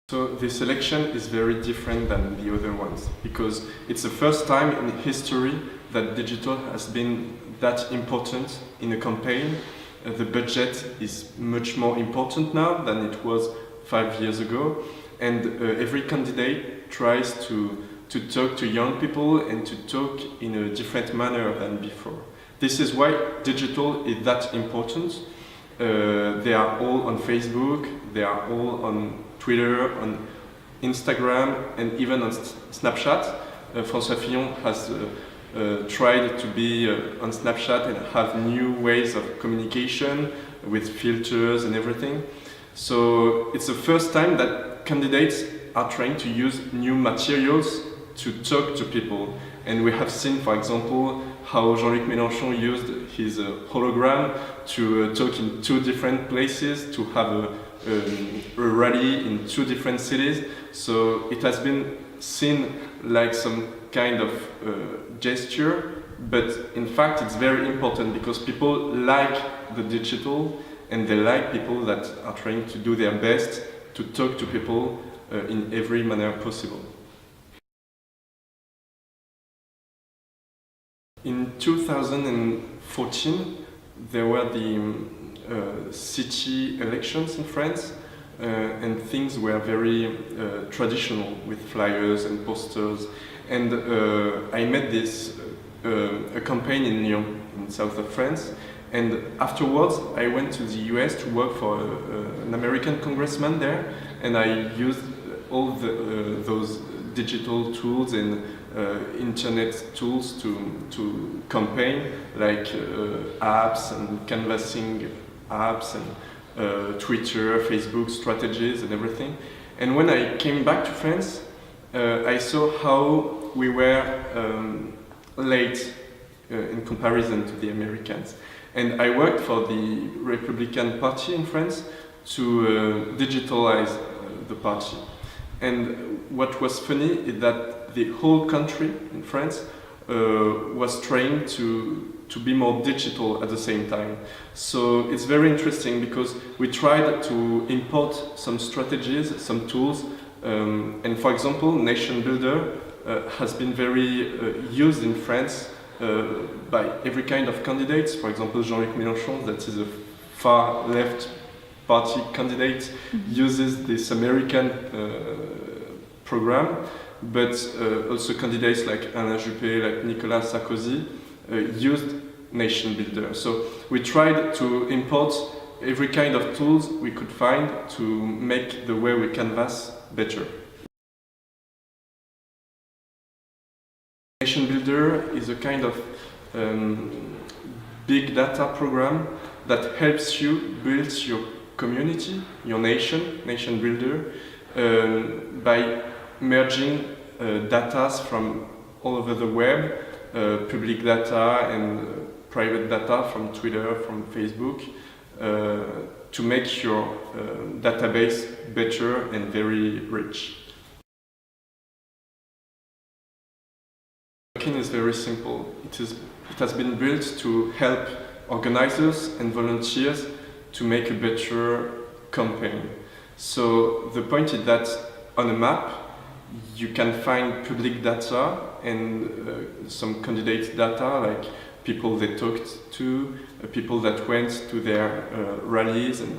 So this election is very different than the other ones because it's the first time in history that digital has been that important in a campaign. The budget is much more important now than it was 5 years ago, and every candidate tries to talk to young people and to talk in a different manner than before. This is why digital is that important. They are all on Facebook, they are all on Twitter, on Instagram, and even on Snapchat. François Fillon has tried to be on Snapchat and have new ways of communication with filters and everything. So it's the first time that candidates are trying to use new materials to talk to people. And we have seen, for example, how Jean-Luc Mélenchon used his hologram to talk in 2 different places, to have a rally in 2 different cities. So it has been seen like some kind of gesture, but in fact it's very important because people like the digital and they like people that are trying to do their best to talk to people in every manner possible. In 2014, there were the city elections in France, and things were very traditional with flyers and posters. And I made this a campaign in Lyon, in south of France. And afterwards, I went to the US to work for an American congressman there, and I used all those digital tools and internet tools to campaign, like apps and canvassing apps and Twitter, Facebook strategies and everything. And when I came back to France, I saw how we were late in comparison to the Americans. And I worked for the Republican Party in France to digitalize the party. And what was funny is that the whole country in France was trying to be more digital at the same time. So it's very interesting because we tried to import some strategies, some tools, and for example, Nation Builder has been very used in France by every kind of candidates. For example, Jean-Luc Mélenchon, that is a far left party candidate, uses this American program, but also candidates like Alain Juppé, like Nicolas Sarkozy, used Nation Builder. So we tried to import every kind of tools we could find to make the way we canvass better. Nation Builder is a kind of big data program that helps you build your community, your nation builder, by merging data from all over the web, public data and private data from Twitter, from Facebook, to make your database better and very rich. Knockin is very simple. It has been built to help organizers and volunteers to make a better campaign. So the point is that on a map you can find public data and some candidate data, like people they talked to, people that went to their rallies and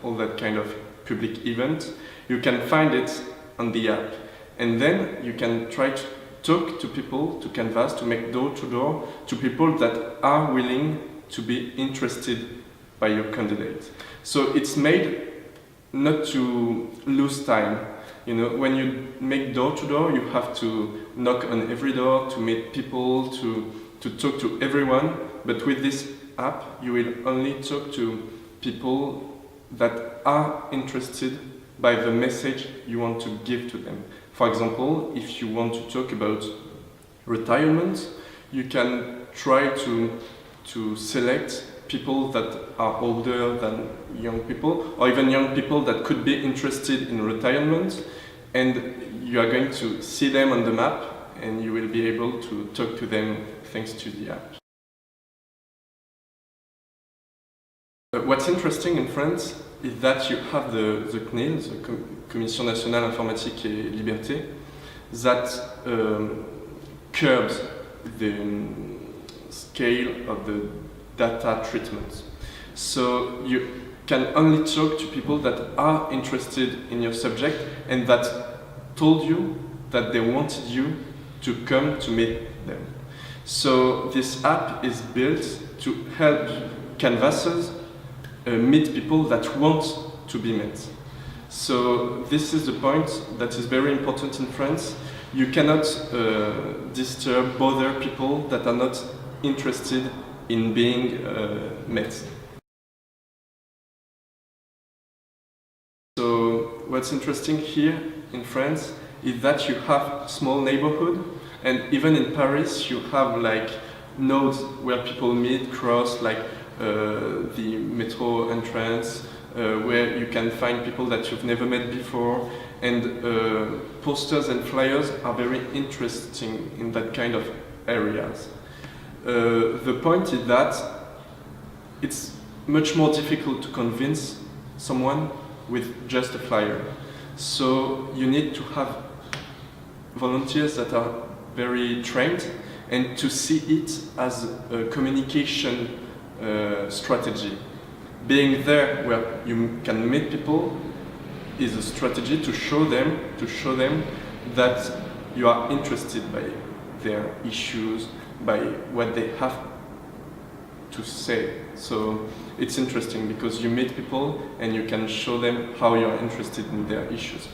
all that kind of public event. You can find it on the app, and then you can try to talk to people, to canvass, to make door-to-door to people that are willing to be interested by your candidate. So it's made not to lose time. You know, when you make door-to-door, you have to knock on every door to meet people, to talk to everyone. But with this app, you will only talk to people that are interested by the message you want to give to them. For example, if you want to talk about retirement, you can try to select people that are older than young people, or even young people that could be interested in retirement, and you are going to see them on the map and you will be able to talk to them thanks to the app. What's interesting in France is that you have the CNIL, the Commission Nationale Informatique et Liberté, that curbs the scale of the data treatment. So you can only talk to people that are interested in your subject and that told you that they wanted you to come to meet them. So this app is built to help canvassers meet people that want to be met. So this is the point that is very important in France. You cannot bother people that are not interested in being met. So what's interesting here in France is that you have small neighborhood, and even in Paris you have like nodes where people meet, cross, like the metro entrance, where you can find people that you've never met before, and posters and flyers are very interesting in that kind of areas. The point is that it's much more difficult to convince someone with just a flyer. So you need to have volunteers that are very trained and to see it as a communication strategy. Being there where you can meet people is a strategy to show them that you are interested by their issues, by what they have to say. So it's interesting because you meet people and you can show them how you are interested in their issues.